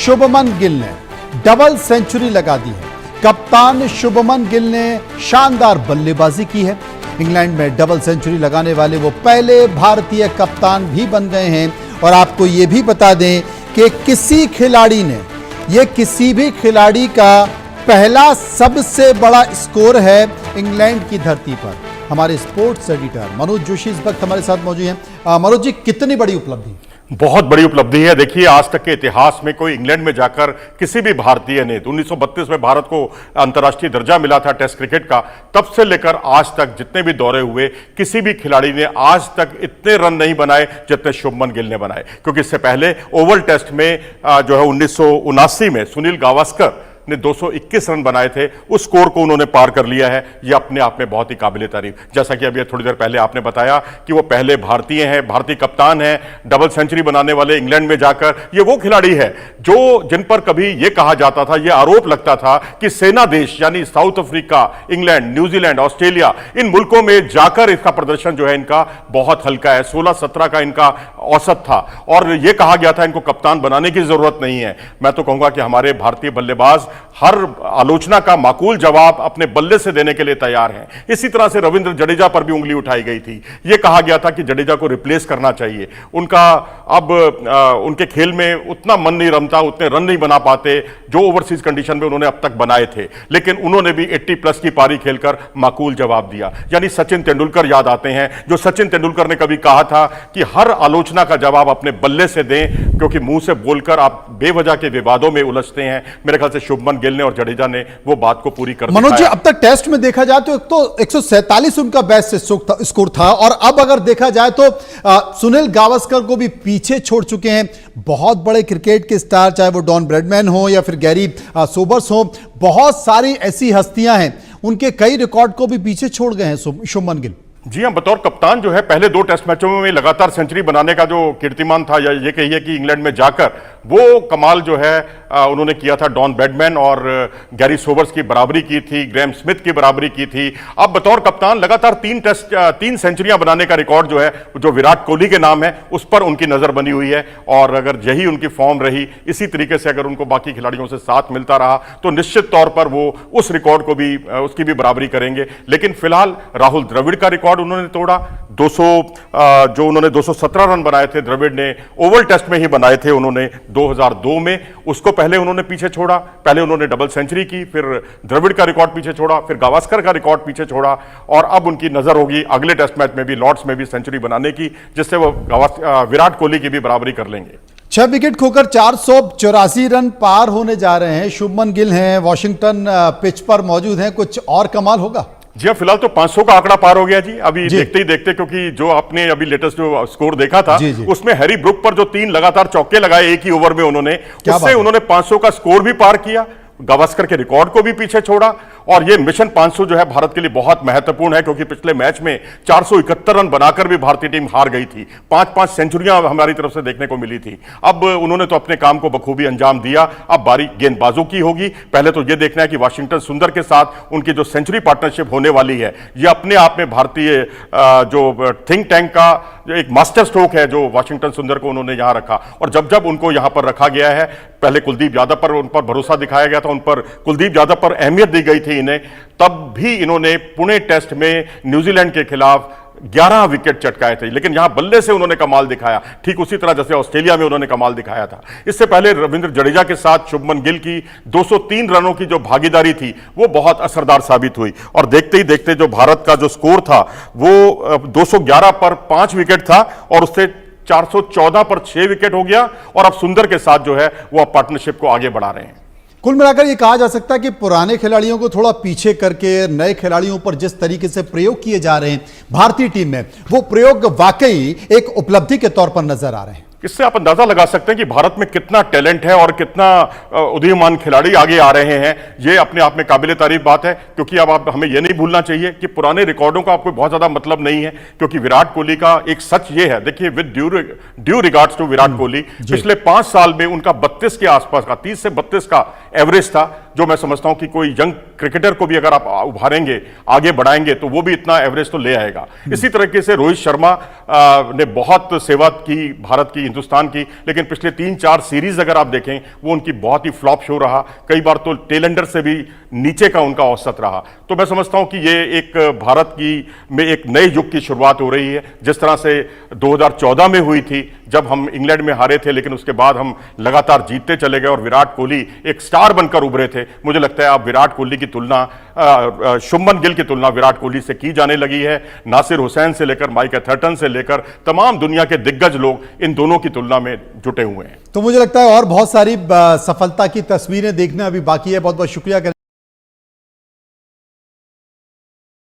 शुभमन गिल ने double century लगा दी है। कप्तान शुभमन गिल ने शानदार बल्लेबाजी की है। इंग्लैंड में डबल सेंचुरी लगाने वाले वो पहले भारतीय कप्तान भी बन गए हैं। और आपको ये भी बता दें कि किसी भी खिलाड़ी का पहला सबसे बड़ा स्कोर है इंग्लैंड की धरती पर। हमारे स्पोर्ट्स एडिटर मनोज जोशी इस वक्त हमारे साथ मौजूद हैं। मनोज जी, कितनी बड़ी उपलब्धि? बहुत बड़ी उपलब्धि है। देखिए, आज तक के इतिहास में कोई इंग्लैंड में जाकर किसी भी भारतीय ने 1932 में भारत को अंतर्राष्ट्रीय दर्जा मिला था टेस्ट क्रिकेट का, तब से लेकर आज तक जितने भी दौरे हुए, किसी भी खिलाड़ी ने आज तक इतने रन नहीं बनाए जितने शुभमन गिल ने बनाए। क्योंकि इससे पहले ओवल टेस्ट में जो है 1979 में सुनील गावस्कर ने 221 रन बनाए थे, उस स्कोर को उन्होंने पार कर लिया है। यह अपने आप में बहुत ही काबिल तारीफ। जैसा कि अभी थोड़ी देर पहले आपने बताया कि वो पहले भारतीय हैं, भारतीय कप्तान हैं, डबल सेंचुरी बनाने वाले इंग्लैंड में जाकर। ये वो खिलाड़ी है जिन पर कभी यह कहा जाता था, यह आरोप लगता था कि सेना देश यानी South Africa, England, New Zealand, Australia, इन मुल्कों में जाकर इसका प्रदर्शन जो है इनका बहुत हल्का है। 16-17 का इनका औसत था और यह कहा गया था इनको कप्तान बनाने की जरूरत नहीं है। मैं तो कहूंगा कि हमारे भारतीय बल्लेबाज हर आलोचना का माकूल जवाब अपने बल्ले से देने के लिए तैयार हैं। इसी तरह से रविंद्र जडेजा पर भी उंगली उठाई गई थी। यह कहा गया था कि जडेजा को रिप्लेस करना चाहिए, उनका अब उनके खेल में उतना मन नहीं रमता, उतने रन नहीं बना पाते जो ओवरसीज कंडीशन में उन्होंने अब तक बनाए थे। लेकिन उन्होंने भी 80+ की पारी खेलकर माकूल जवाब दिया। यानी सचिन तेंदुलकर याद आते हैं, जो सचिन तेंदुलकर ने कभी कहा था कि हर आलोचना का जवाब अपने बल्ले से दें, क्योंकि मुंह से बोलकर आप बेवजह के विवादों में उलझते हैं। मेरे ख्याल से शुभमन गिल ने और जडेजा ने वो बात को पूरी कर मनोज जी, अब तक टेस्ट में देखा जाए तो 147 उनका बेस्ट स्कोर था और अब अगर देखा जाए तो सुनील गावस्कर को भी पीछे छोड़ चुके हैं। बहुत बड़े क्रिकेट के स्टार, चाहे वो डॉन ब्रैडमैन हो या फिर गैरी सोबर्स हो, बहुत सारी ऐसी हस्तियां हैं, उनके कई रिकॉर्ड को भी पीछे छोड़ गए हैं शुभमन गिल। जी हां, बतौर कप्तान जो है पहले 2 टेस्ट मैचों में लगातार सेंचुरी बनाने का जो कीर्तिमान था, या ये कहिए कि इंग्लैंड में जाकर वो कमाल जो है उन्होंने किया था। डॉन ब्रैडमैन और गैरी सोबर्स की बराबरी की थी, ग्रैम स्मिथ की बराबरी की थी। अब बतौर कप्तान लगातार 3 सेंचुरियां बनाने का रिकॉर्ड जो है, जो विराट कोहली के नाम है, उस पर उनकी नजर बनी हुई है। और अगर यही उनकी फॉर्म रही, इसी तरीके से अगर उनको बाकी खिलाड़ियों से साथ मिलता रहा, तो निश्चित तौर पर वो उस रिकॉर्ड को भी उसकी भी बराबरी करेंगे। लेकिन फिलहाल राहुल द्रविड़ का रिकॉर्ड उन्होंने तोड़ा। 217 रन बनाए थे द्रविड़ ने, ओवल टेस्ट में ही बनाए थे उन्होंने 2002 में। उसको पहले उन्होंने पीछे छोड़ा, पहले उन्होंने डबल सेंचुरी की, फिर द्रविड़ का रिकॉर्ड पीछे छोड़ा, फिर गावस्कर का रिकॉर्ड पीछे छोड़ा। और अब उनकी नजर होगी अगले टेस्ट मैच में भी, लॉर्ड्स में भी सेंचुरी बनाने की, जिससे वो विराट कोहली की भी बराबरी कर लेंगे। 6 विकेट खोकर 484 रन पार होने जा रहे हैं। शुभमन गिल हैं, वॉशिंगटन पिच पर मौजूद हैं, कुछ और कमाल होगा? जी हाँ, फिलहाल तो 500 का आंकड़ा पार हो गया जी अभी देखते ही देखते, क्योंकि जो आपने अभी लेटेस्ट जो स्कोर देखा था उसमें हैरी ब्रुक पर जो 3 लगातार चौके लगाए एक ही ओवर में उन्होंने, उससे उन्होंने 500 का स्कोर भी पार किया, गावस्कर के रिकॉर्ड को भी पीछे छोड़ा। और ये मिशन 500 जो है भारत के लिए बहुत महत्वपूर्ण है, क्योंकि पिछले मैच में 471 रन बनाकर भी भारतीय टीम हार गई थी। 5-5 सेंचुरियां हमारी तरफ से देखने को मिली थी। अब उन्होंने तो अपने काम को बखूबी अंजाम दिया। अब बारी गेंदबाजों की होगी। पहले तो ये देखना है कि वाशिंगटन सुंदर के साथ उनकी जो सेंचुरी पार्टनरशिप होने वाली है, ये अपने आप में भारतीय जो थिंक टैंक का जो एक मास्टर स्ट्रोक है, जो वाशिंगटन सुंदर को उन्होंने यहां रखा। और जब उनको यहां पर रखा गया है, पहले कुलदीप यादव पर उन पर भरोसा दिखाया गया था, उन पर कुलदीप यादव पर अहमियत दी गई थी इन्हें, तब भी इन्होंने पुणे टेस्ट में न्यूजीलैंड के खिलाफ 11 विकेट चटकाए थे। लेकिन यहां बल्ले से उन्होंने कमाल दिखाया, ठीक उसी तरह जैसे ऑस्ट्रेलिया में उन्होंने कमाल दिखाया था। इससे पहले रविंद्र जडेजा के साथ शुभमन गिल की 203 रनों की जो भागीदारी थी, वो बहुत असरदार साबित हुई। और देखते ही देखते जो भारत का जो स्कोर था, वो 211 पर 5 विकेट था, और उससे 414 पर 6 विकेट हो गया। और अब सुंदर के साथ जो है वो पार्टनरशिप को आगे बढ़ा रहे हैं। कुल मिलाकर यह कहा जा सकता है कि पुराने खिलाड़ियों को थोड़ा पीछे करके नए खिलाड़ियों पर जिस तरीके से प्रयोग किए जा रहे हैं भारतीय टीम में, वो प्रयोग वाकई एक उपलब्धि के तौर पर नजर आ रहे हैं। इससे आप अंदाजा लगा सकते हैं कि भारत में कितना टैलेंट है और कितना उदीयमान खिलाड़ी आगे आ रहे हैं। ये अपने आप में काबिले तारीफ बात है, क्योंकि अब आप हमें यह नहीं भूलना चाहिए कि पुराने रिकॉर्डों का आपको बहुत ज्यादा मतलब नहीं है, क्योंकि विराट कोहली का एक सच ये है, देखिए with due regards to Virat Kohli, पिछले 5 साल में उनका 32 के आसपास का 30 से 32 का एवरेज था। जो मैं समझता हूं कि कोई यंग क्रिकेटर को भी अगर आप उभारेंगे, आगे बढ़ाएंगे, तो वो भी इतना एवरेज तो ले आएगा। इसी तरीके से रोहित शर्मा ने बहुत सेवा की भारत की, हिंदुस्तान की, लेकिन पिछले 3-4 सीरीज अगर आप देखें वो उनकी बहुत ही फ्लॉप शो रहा, कई बार तो टेलेंडर से भी नीचे का उनका औसत रहा। तो मैं समझता हूं कि ये एक भारत की में एक नए युग की शुरुआत हो रही है, जिस तरह से 2014 में हुई थी जब हम इंग्लैंड में हारे थे, लेकिन उसके बाद हम लगातार जीतते चले गए और विराट कोहली एक स्टार बनकर उभरे थे। मुझे लगता है अब विराट कोहली की तुलना शुभमन गिल की तुलना विराट कोहली से की जाने लगी है। नासिर हुसैन से लेकर माइक एथर्टन से लेकर तमाम दुनिया के दिग्गज लोग इन दोनों की तुलना में जुटे हुए हैं। तो मुझे लगता है और बहुत सारी सफलता की तस्वीरें देखना अभी बाकी है। बहुत बहुत शुक्रिया।